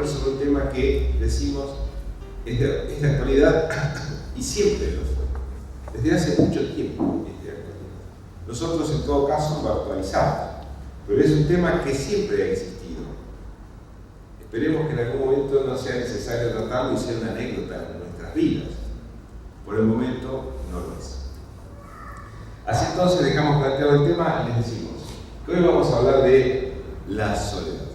sobre un tema que decimos es de actualidad y siempre lo fue. Desde hace mucho tiempo es de actualidad. Nosotros en todo caso lo actualizamos, pero es un tema que siempre ha existido. Esperemos que en algún momento no sea necesario tratarlo y sea una anécdota en nuestras vidas. Por el momento no lo es. Así entonces dejamos planteado el tema y les decimos que hoy vamos a hablar de la soledad.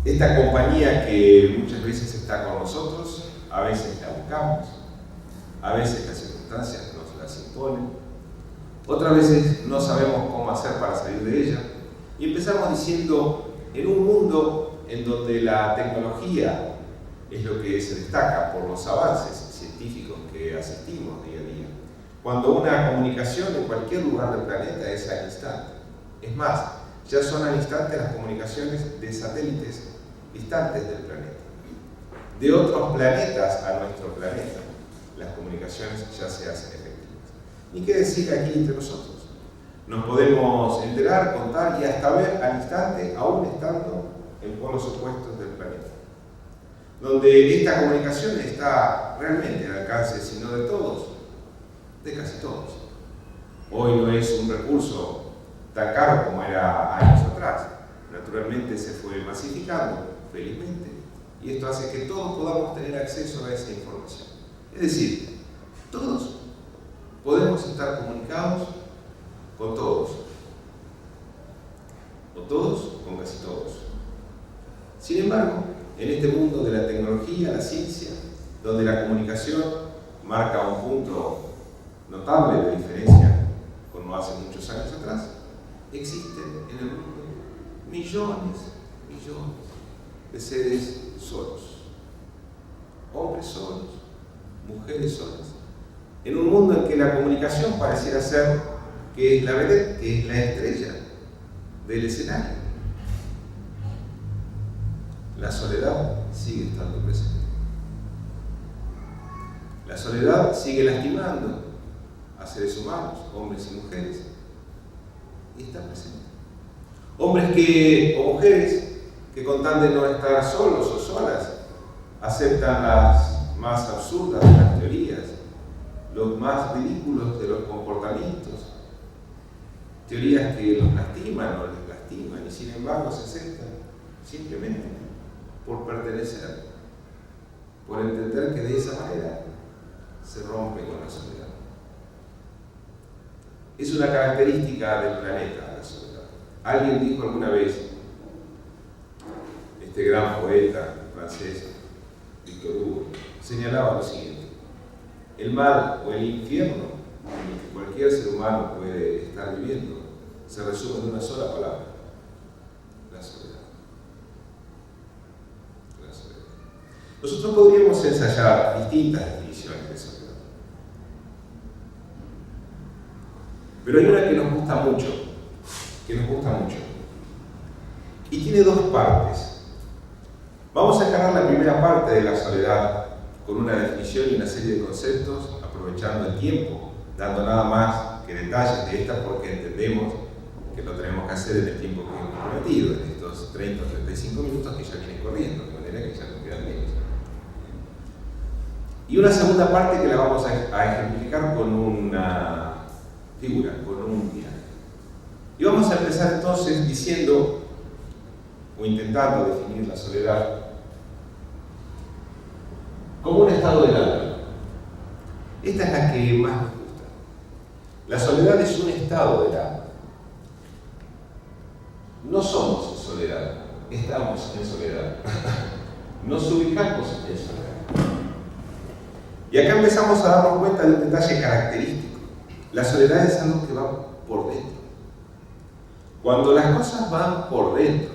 Esta compañía que muchas veces está con nosotros, a veces la buscamos, a veces las circunstancias nos las imponen, otras veces no sabemos cómo hacer para salir de ella, y empezamos diciendo, en un mundo en donde la tecnología es lo que se destaca por los avances científicos que asistimos día a día, cuando una comunicación en cualquier lugar del planeta es al instante. Es más, ya son al instante las comunicaciones de satélites distantes del planeta. De otros planetas a nuestro planeta, las comunicaciones ya se hacen efectivas. Ni qué decir aquí entre nosotros. Nos podemos enterar, contar y hasta ver al instante, aún estando en polos opuestos del planeta. Donde esta comunicación está realmente al alcance, si no de todos, de casi todos. Hoy no es un recurso tan caro como era años atrás. Naturalmente se fue masificando, felizmente, y esto hace que todos podamos tener acceso a esa información. Es decir, todos podemos estar comunicados con todos, o todos con casi todos. Sin embargo, en este mundo de la tecnología, la ciencia, donde la comunicación marca un punto notable de diferencia con no hace muchos años atrás, existen en el mundo millones de seres solos, hombres solos, mujeres solas, en un mundo en que la comunicación pareciera ser que es la vedette, que es la estrella del escenario. La soledad sigue estando presente. La soledad sigue lastimando a seres humanos, hombres y mujeres, y está presente. Hombres o mujeres que con tal de no estar solos o solas, aceptan las más absurdas de las teorías, los más ridículos de los comportamientos, teorías que los lastiman o les lastiman, y sin embargo se aceptan simplemente por pertenecer, por entender que de esa manera se rompe con la soledad. Es una característica del planeta, la soledad. Alguien dijo alguna vez, este gran poeta francés, Victor Hugo, señalaba lo siguiente: el mal o el infierno en el que cualquier ser humano puede estar viviendo se resume en una sola palabra: la soledad. La soledad. Nosotros podríamos ensayar distintas definiciones de soledad, pero hay una que nos gusta mucho, y tiene dos partes. Vamos a encarar la primera parte de la soledad con una definición y una serie de conceptos, aprovechando el tiempo, dando nada más que detalles de estas, porque entendemos que lo tenemos que hacer en el tiempo que hemos prometido, en estos 30 o 35 minutos que ya vienen corriendo, de manera que ya nos quedan menos. Y una segunda parte que la vamos a ejemplificar con una figura, con un viaje. Y vamos a empezar entonces diciendo, o intentando definir la soledad como un estado del alma. Esta es la que más nos gusta. La soledad es un estado del alma. No somos soledad, estamos en soledad. Nos ubicamos en soledad. Y acá empezamos a darnos cuenta de un detalle característico. La soledad es algo que va por dentro. Cuando las cosas van por dentro,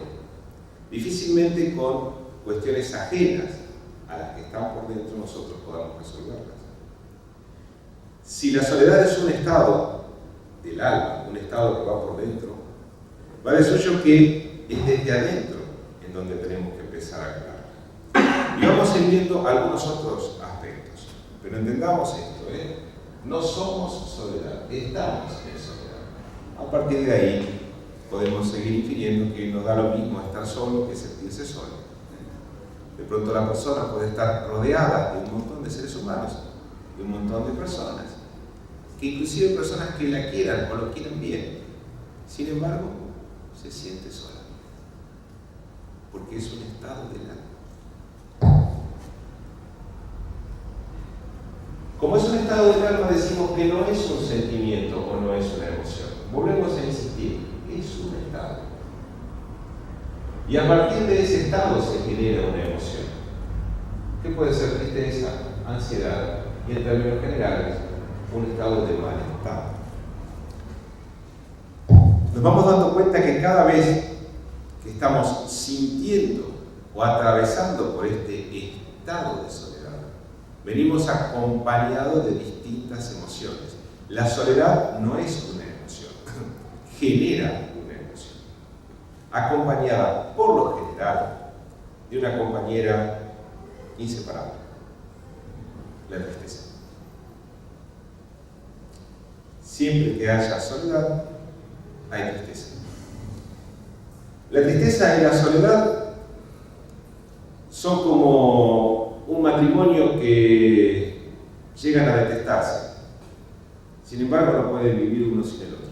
difícilmente con cuestiones ajenas a las que están por dentro nosotros podamos resolverlas. Si la soledad es un estado del alma, un estado que va por dentro, va de suyo que es desde adentro en donde tenemos que empezar a aclarar. Y vamos a ir viendo algunos otros aspectos. Pero entendamos esto, no somos soledad, estamos en soledad. A partir de ahí podemos seguir infiriendo que no da lo mismo estar solo que sentirse solo. De pronto la persona puede estar rodeada de un montón de seres humanos, de un montón de personas, que inclusive personas que la quieran o lo quieran bien. Sin embargo, se siente sola, porque es un estado del alma. Como es un estado del alma, decimos que no es un sentimiento o no es una emoción. Volvemos a insistir, es un estado. Y a partir de ese estado se genera una emoción, que puede ser tristeza, ansiedad y, en términos generales, un estado de malestar. Nos vamos dando cuenta que cada vez que estamos sintiendo o atravesando por este estado de soledad, venimos acompañados de distintas emociones. La soledad no es una emoción, genera una emoción, acompañada por lo general de una compañera inseparable, la tristeza. Siempre que haya soledad, hay tristeza. La tristeza y la soledad son como un matrimonio que llegan a detestarse. Sin embargo, no pueden vivir uno sin el otro.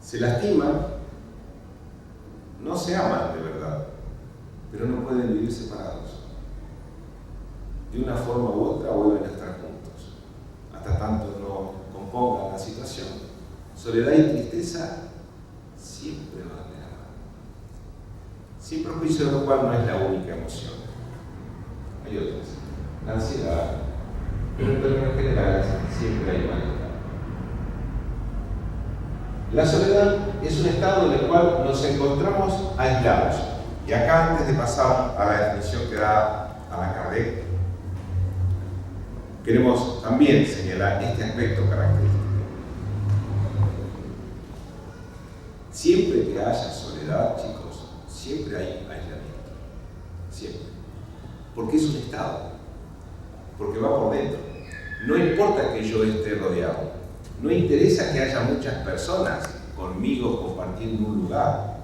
Se lastiman, no se aman de verdad, pero no pueden vivir separados. De una forma u otra vuelven a estar juntos, hasta tanto no compongan la situación. Soledad y tristeza siempre van de la mano, sin perjuicio de lo cual no es la única emoción. Hay otras, la ansiedad, pero en términos generales siempre hay malestar. La soledad es un estado en el cual nos encontramos aislados. Y acá, antes de pasar a la definición que da Allan Kardec, queremos también señalar este aspecto característico. Siempre que haya soledad, chicos, siempre hay aislamiento. Siempre. Porque es un estado. Porque va por dentro. No importa que yo esté rodeado. No interesa que haya muchas personas conmigo compartiendo un lugar,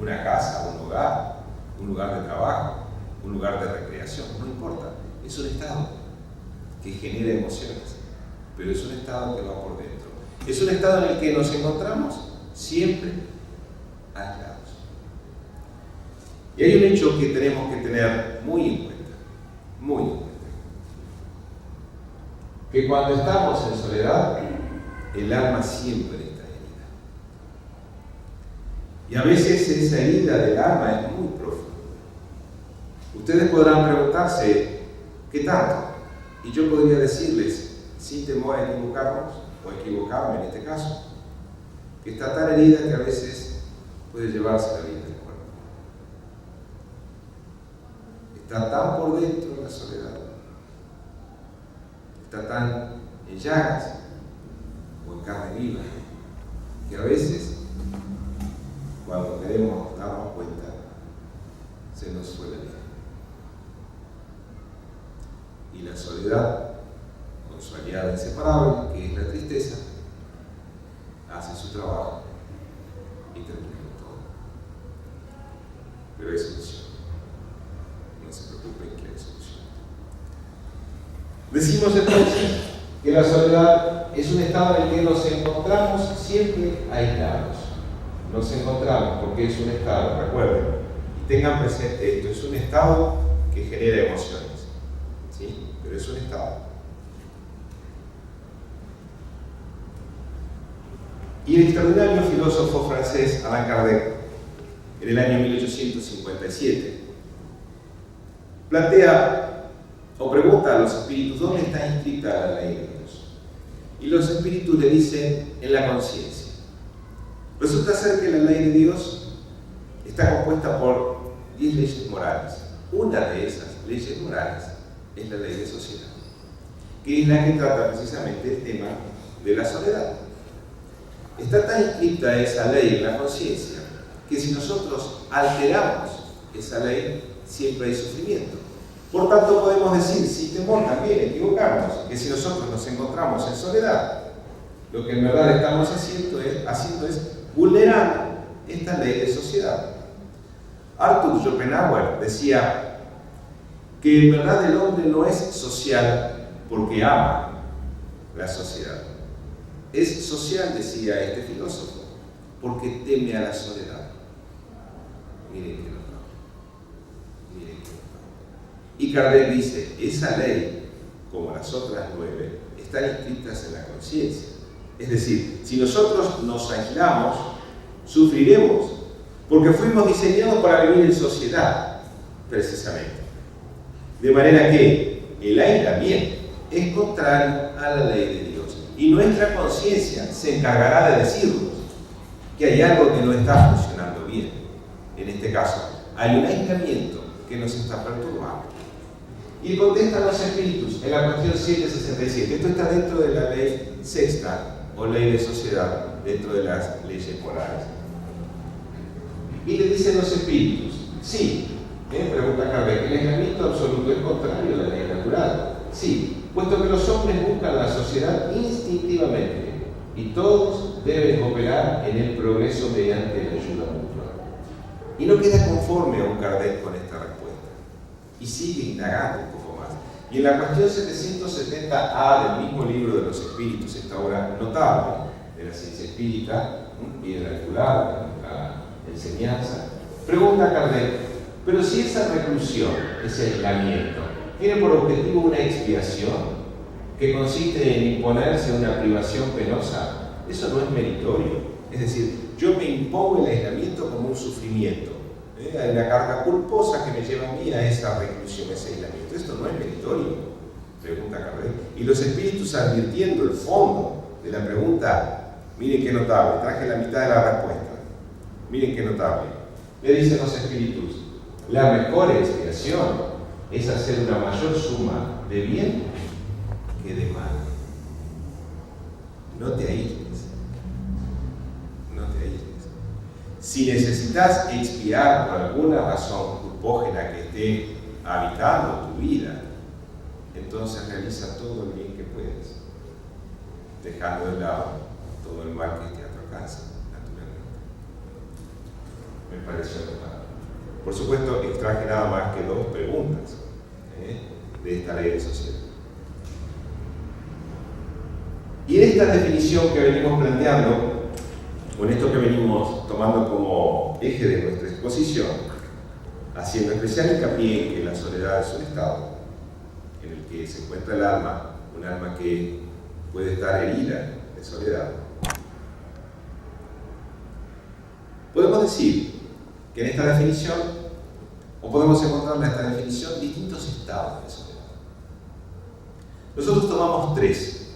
una casa, un lugar de trabajo, un lugar de recreación. No importa. Es un estado que genera emociones. Pero es un estado que va por dentro. Es un estado en el que nos encontramos siempre aislados. Y hay un hecho que tenemos que tener muy en cuenta, muy en cuenta. Que cuando estamos en soledad, el alma siempre está herida. Y a veces esa herida del alma es muy profunda. Ustedes podrán preguntarse, ¿qué tanto? Y yo podría decirles, sin temor a equivocarnos, o equivocarme en este caso, que está tan herida que a veces puede llevarse la vida del cuerpo. Está tan por dentro de la soledad, está tan en llagas o en carne viva, que a veces, cuando queremos darnos cuenta, se nos fue la vida. Y la soledad, con su aliada inseparable, que es la tristeza, hace su trabajo y termina con todo. Pero hay solución. No se preocupen que hay solución. Decimos entonces que la soledad es un estado en el que nos encontramos siempre aislados. Nos encontramos porque es un estado, recuerden, y tengan presente esto, es un estado que genera emociones. ¿Sí? Pero es un estado. Y el extraordinario filósofo francés Allan Kardec, en el año 1857, plantea o pregunta a los espíritus dónde está inscrita la ley de Dios. Y los espíritus le dicen en la conciencia. Resulta ser que la ley de Dios está compuesta por 10 leyes morales. Una de esas leyes morales es la ley de sociedad, que es la que trata precisamente el tema de la soledad. Está tan inscrita esa ley en la conciencia que si nosotros alteramos esa ley, siempre hay sufrimiento. Por tanto, podemos decir, sin temor también equivocarnos, que si nosotros nos encontramos en soledad, lo que en verdad estamos haciendo es vulnerando esta ley de sociedad. Arthur Schopenhauer decía que en verdad el hombre no es social porque ama la sociedad. Es social, decía este filósofo, porque teme a la soledad. Miren que no. Miren que no. Y Kardec dice, esa ley, como las otras 9, están inscritas en la conciencia. Es decir, si nosotros nos aislamos, sufriremos, porque fuimos diseñados para vivir en sociedad, precisamente. De manera que el aislamiento es contrario a la ley de Dios. Y nuestra conciencia se encargará de decirnos que hay algo que no está funcionando bien. En este caso, hay un aislamiento que nos está perturbando. Y contestan los espíritus en la cuestión 767. Esto está dentro de la ley sexta o ley de sociedad, dentro de las leyes morales. Y le dicen los espíritus, sí, pregunta Kardec, el aislamiento absoluto es contrario a la ley natural. Sí, puesto que los hombres buscan la sociedad instintivamente y todos deben cooperar en el progreso mediante la ayuda mutua. Y no queda conforme a un Kardec con esta respuesta y sigue indagando un poco más. Y en la cuestión 770A del mismo libro de los espíritus, esta obra notable de la ciencia espírita, piedra angular, la enseñanza, pregunta Kardec, pero si esa reclusión, ese aislamiento, tiene por objetivo una expiación que consiste en imponerse una privación penosa, eso no es meritorio. Es decir, yo me impongo el aislamiento como un sufrimiento. Hay una carga culposa que me lleva a mí a esa reclusión, a ese aislamiento. Esto no es meritorio, pregunta Kardec. Y los espíritus, advirtiendo el fondo de la pregunta, miren qué notable, traje la mitad de la respuesta. Miren qué notable. Le dicen los espíritus, la mejor expiación es hacer una mayor suma de bien que de mal. No te aísles. No te aísles. Si necesitas expiar por alguna razón culpógena que esté habitando tu vida, entonces realiza todo el bien que puedes, dejando de lado todo el mal que esté a tu alcance, naturalmente. Me pareció notable. Por supuesto, extraje nada más que 2 preguntas de esta ley de sociedad. Y en esta definición que venimos planteando, con esto que venimos tomando como eje de nuestra exposición, haciendo especial hincapié en que la soledad es un estado en el que se encuentra el alma, un alma que puede estar herida de soledad, podemos decir que en esta definición, o podemos encontrar en esta definición, distintos estados de soledad. Nosotros tomamos 3,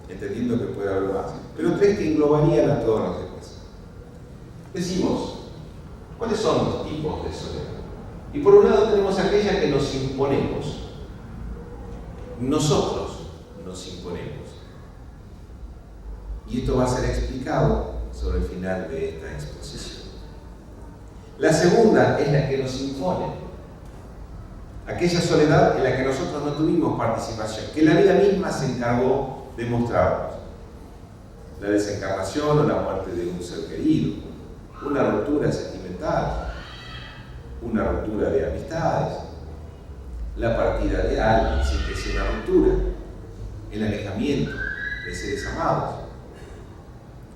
entendiendo que puede haber más, pero 3 que englobarían a todos los demás. Decimos, ¿cuáles son los tipos de soledad? Y por un lado tenemos aquella que nos imponemos. Nosotros nos imponemos. Y esto va a ser explicado sobre el final de esta exposición. La segunda es la que nos impone. Aquella soledad en la que nosotros no tuvimos participación, que la vida misma se encargó de mostrarnos. La desencarnación o la muerte de un ser querido, una ruptura sentimental, una ruptura de amistades, la partida de alguien sin que sea una ruptura, el alejamiento de seres amados.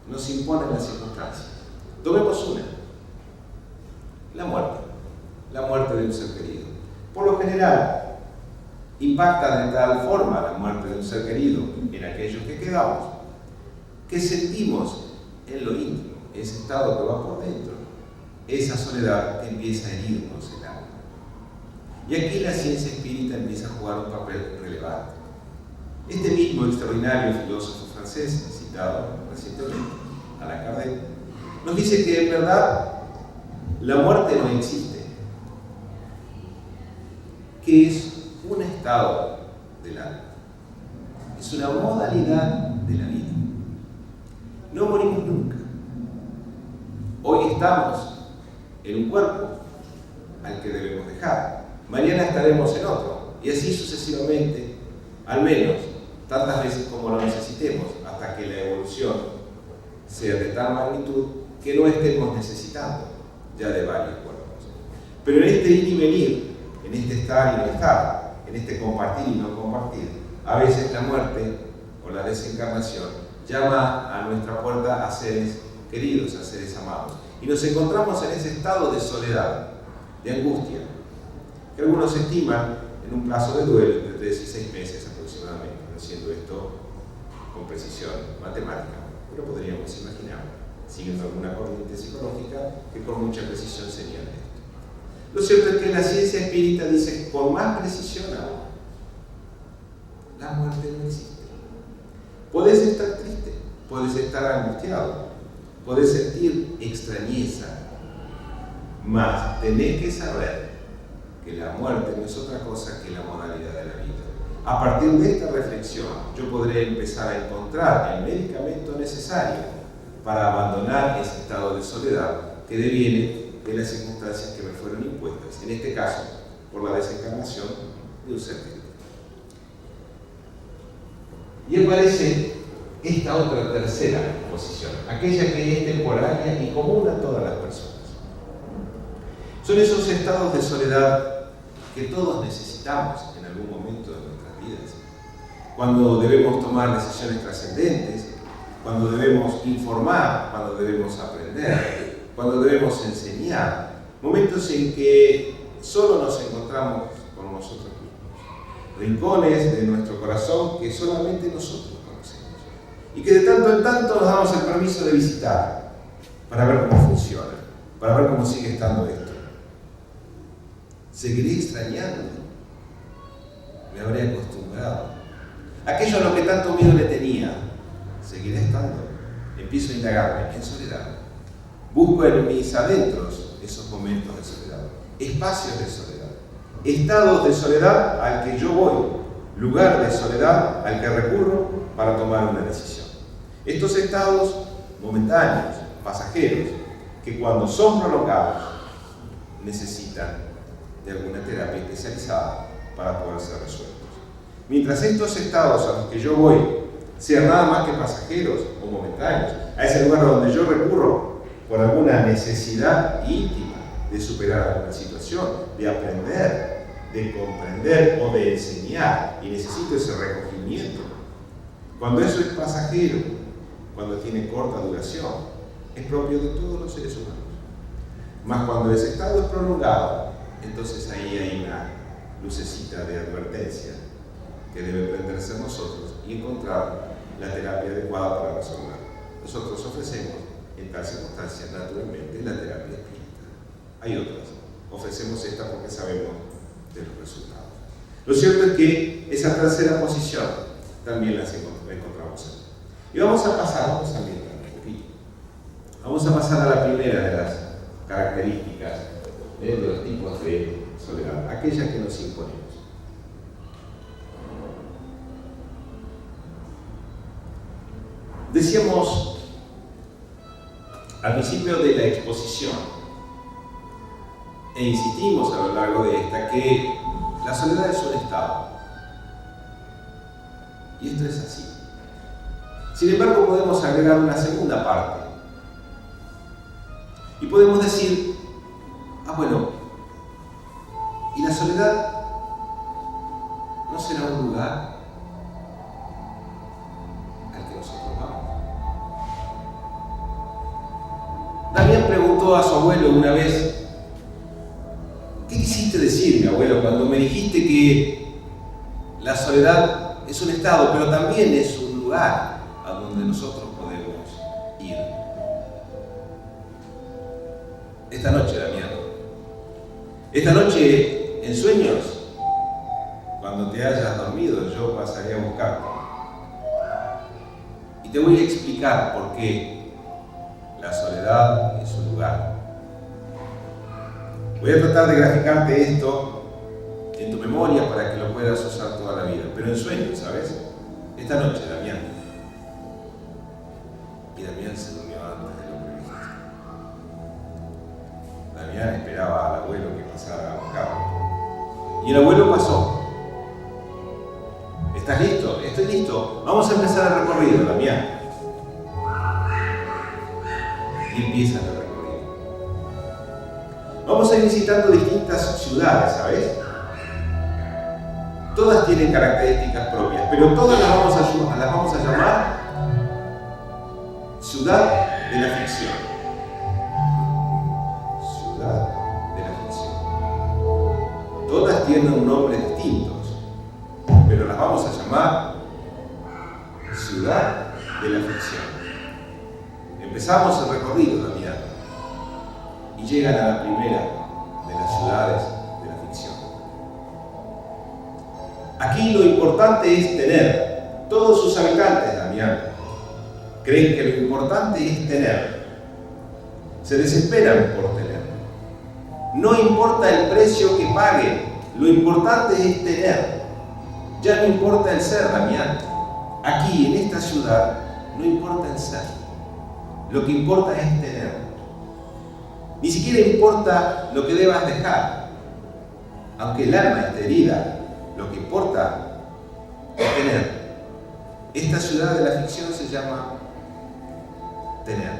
Nos imponen las circunstancias. Tomemos una. La muerte de un ser querido. Por lo general, impacta de tal forma la muerte de un ser querido en aquellos que quedamos, que sentimos en lo íntimo, ese estado que va por dentro, esa soledad que empieza a herirnos el alma. Y aquí la ciencia espírita empieza a jugar un papel relevante. Este mismo extraordinario filósofo francés, citado recientemente, Allan Kardec, nos dice que en verdad la muerte no existe, que es un estado del alma, es una modalidad de la vida. No morimos nunca. Hoy estamos en un cuerpo al que debemos dejar, mañana estaremos en otro, y así sucesivamente, al menos tantas veces como lo necesitemos, hasta que la evolución sea de tal magnitud que no estemos necesitando ya de varios cuerpos. Pero en este ir y venir, en este estar y no estar, en este compartir y no compartir, a veces la muerte o la desencarnación llama a nuestra puerta a seres queridos, a seres amados. Y nos encontramos en ese estado de soledad, de angustia, que algunos estiman en un plazo de duelo de 3 y 6 meses aproximadamente, no siendo esto con precisión matemática, pero podríamos imaginar, siguiendo alguna corriente psicológica que con mucha precisión señala esto. Lo cierto es que la ciencia espírita dice con más precisión aún, la muerte no existe. Podés estar triste, podés estar angustiado, podés sentir extrañeza, mas tenés que saber que la muerte no es otra cosa que la modalidad de la vida. A partir de esta reflexión, yo podré empezar a encontrar el medicamento necesario para abandonar ese estado de soledad que deviene de las circunstancias que me fueron impuestas, en este caso, por la desencarnación de un ser querido. Y aparece esta otra tercera posición, aquella que es temporaria y común a todas las personas. Son esos estados de soledad que todos necesitamos en algún momento de nuestras vidas. Cuando debemos tomar decisiones trascendentes, cuando debemos informar, cuando debemos aprender, cuando debemos enseñar. Momentos en que solo nos encontramos con nosotros mismos. Rincones de nuestro corazón que solamente nosotros conocemos. Y que de tanto en tanto nos damos el permiso de visitar para ver cómo funciona, para ver cómo sigue estando esto. Seguiré extrañando, me habré acostumbrado. Aquello a lo que tanto miedo le tenía, seguiré estando. Empiezo a indagarme en soledad. Busco en mis adentros esos momentos de soledad, espacios de soledad, estados de soledad al que yo voy, lugar de soledad al que recurro para tomar una decisión. Estos estados momentáneos, pasajeros, que cuando son prolongados necesitan de alguna terapia especializada para poder ser resueltos. Mientras estos estados a los que yo voy sean nada más que pasajeros o momentáneos, a ese lugar donde yo recurro por alguna necesidad íntima de superar alguna situación, de aprender, de comprender o de enseñar, y necesito ese recogimiento. Cuando eso es pasajero, cuando tiene corta duración, es propio de todos los seres humanos. Mas cuando ese estado es prolongado, entonces ahí hay una lucecita de advertencia que debe prenderse en nosotros y encontrar la terapia adecuada para resolver. Nosotros ofrecemos en tal circunstancia naturalmente la terapia espírita. Hay otras. Ofrecemos esta porque sabemos de los resultados. Lo cierto es que esa tercera posición también la encontramos aquí. Y vamos a ambientar un poquito. Vamos a pasar a la primera de las características de los tipos de soledad, aquellas que nos imponemos. Decíamos al principio de la exposición, e insistimos a lo largo de esta, que la soledad es un estado. Y esto es así. Sin embargo, podemos agregar una segunda parte. Y podemos decir, bueno, ¿y la soledad no será un lugar al que nosotros vamos? Damián preguntó a su abuelo una vez, ¿qué quisiste decirme, abuelo, cuando me dijiste que la soledad es un estado, pero también es un lugar a donde nosotros podemos ir? Esta noche, Damián, esta noche en sueños, cuando te hayas dormido, yo pasaré a buscarte. Y te voy a explicar por qué la soledad es un lugar. Voy a tratar de graficarte esto en tu memoria para que lo puedas usar toda la vida, pero en sueños, ¿sabes? Esta noche, Damián. Y Damián se durmió antes de lo previsto. Damián esperaba al abuelo que pasara a buscarlo. Y el abuelo pasó. ¿Estás listo? Estoy listo. Vamos a empezar el recorrido, Damián. y empiezan el recorrido. Vamos a ir visitando distintas ciudades, ¿sabes? Todas tienen características propias, pero todas las vamos a llamar ciudad de la ficción. Ciudad de la ficción. Todas tienen nombres distintos, pero las vamos a llamar ciudad de la ficción. Empezamos el recorrido, Damián, y llegan a la primera de las ciudades de la ficción. Aquí lo importante es tener. Todos sus habitantes, Damián, creen que lo importante es tener. Se desesperan por tener. No importa el precio que paguen, lo importante es tener. Ya no importa el ser, Damián. Aquí, en esta ciudad, no importa el ser. Lo que importa es tener. Ni siquiera importa lo que debas dejar. Aunque el alma esté herida, lo que importa es tener. Esta ciudad de la ficción se llama tener.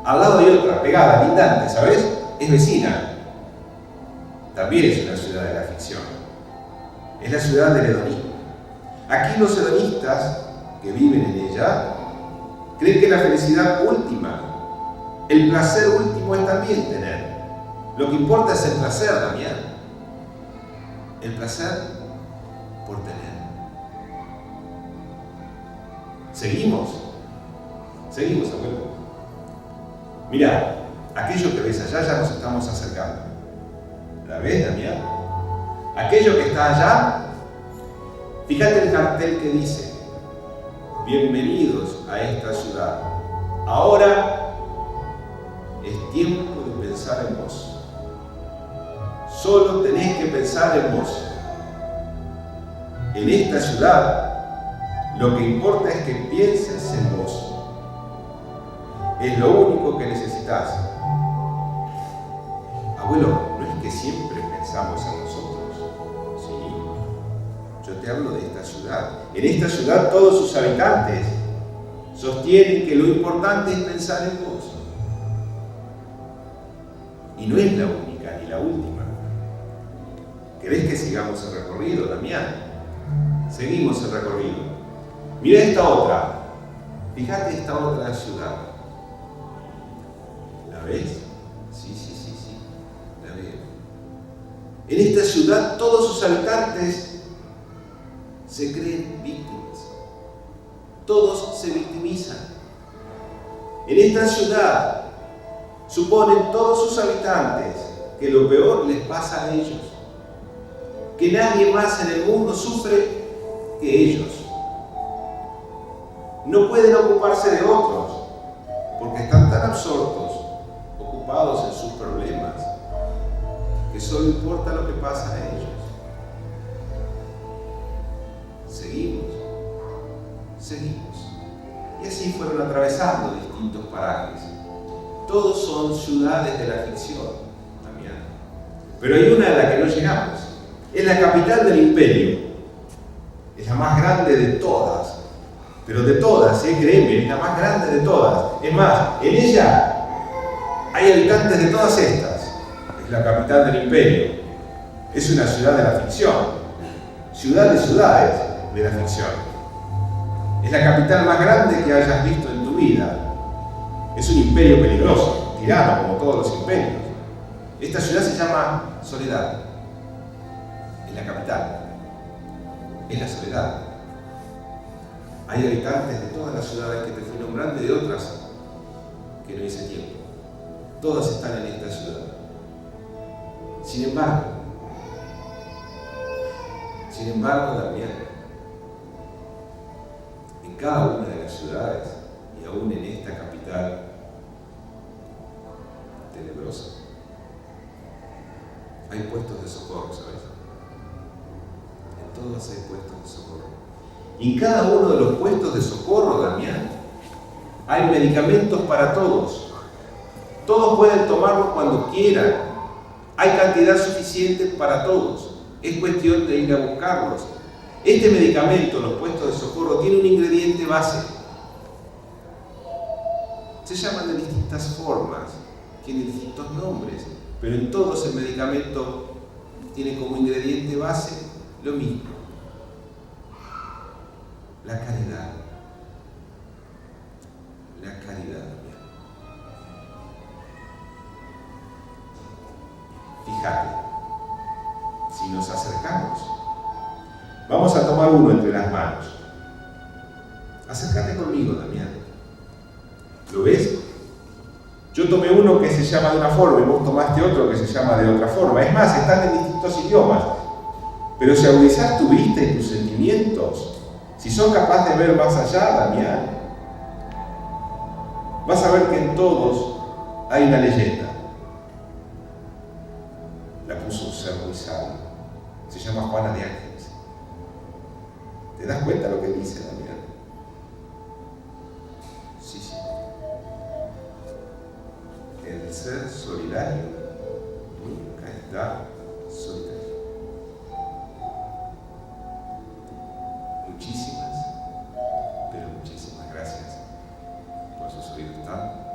Al lado hay otra, pegada, lindante, ¿sabes? Es vecina. También es una ciudad de la ficción. Es la ciudad del hedonismo. Aquí los hedonistas que viven en ella creen que la felicidad última, el placer último es también tener. Lo que importa es el placer, Damián. El placer por tener. ¿Seguimos? Seguimos, abuelo. Mira, aquello que ves allá ya nos estamos acercando. ¿La ves, Damián? Aquello que está allá, fíjate el cartel que dice: bienvenidos a esta ciudad. Ahora es tiempo de pensar en vos. Solo tenés que pensar en vos. En esta ciudad, lo que importa es que pienses en vos. Es lo único que necesitas. Abuelo, ¿no es que siempre pensamos en nosotros? Sí. Yo te hablo de esta ciudad. En esta ciudad todos sus habitantes sostienen que lo importante es pensar en vos. Y no es la única ni la última. ¿Querés que sigamos el recorrido, Damián? Seguimos el recorrido. Mira esta otra. Fíjate esta otra ciudad. ¿La ves? Sí. La veo. En esta ciudad todos sus habitantes se creen víctimas. Todos se victimizan. En esta ciudad suponen todos sus habitantes que lo peor les pasa a ellos. Que nadie más en el mundo sufre que ellos. No pueden ocuparse de otros porque están tan absortos, ocupados en sus problemas, que solo importa lo que pasa a ellos. Seguimos. Y así fueron atravesando distintos parajes. Todos son ciudades de la ficción, Damián. Pero hay una a la que no llegamos. Es la capital del imperio. Es la más grande de todas. Pero de todas, créeme, es la más grande de todas. Es más, en ella hay habitantes de todas estas. Es la capital del imperio. Es una ciudad de la ficción. Ciudad de ciudades de la ficción. Es la capital más grande que hayas visto en tu vida. Es un imperio peligroso, tirano como todos los imperios. Esta ciudad se llama Soledad. Es la capital. Es la soledad. Hay habitantes de todas las ciudades que te fui nombrando y de otras que no hice tiempo. Todas están en esta ciudad. Sin embargo, Damián, en cada una de las ciudades y aún en esta capital tenebrosa, hay puestos de socorro, ¿sabes? En todas hay puestos de socorro. Y en cada uno de los puestos de socorro, Damián, hay medicamentos para todos. Todos pueden tomarlos cuando quieran. Hay cantidad suficiente para todos. Es cuestión de ir a buscarlos. Este medicamento, los puestos de socorro, tiene un ingrediente base. Se llaman de distintas formas, tienen distintos nombres, pero en todos el medicamento tiene como ingrediente base lo mismo: la caridad. La caridad. Fíjate, si nos acercamos, vamos a tomar uno entre las manos. Acércate conmigo, Damián. ¿Lo ves? Yo tomé uno que se llama de una forma y vos tomaste otro que se llama de otra forma. Es más, están en distintos idiomas. Pero si agudizás tu vista y tus sentimientos, si sos capaz de ver más allá, Damián, vas a ver que en todos hay una leyenda. La puso un ser muy sabio. Se llama Juana de Ángeles. ¿Te das cuenta lo que dice, Damián? Sí, sí. El ser solidario nunca está solitario. Muchísimas, pero muchísimas gracias por su solidaridad.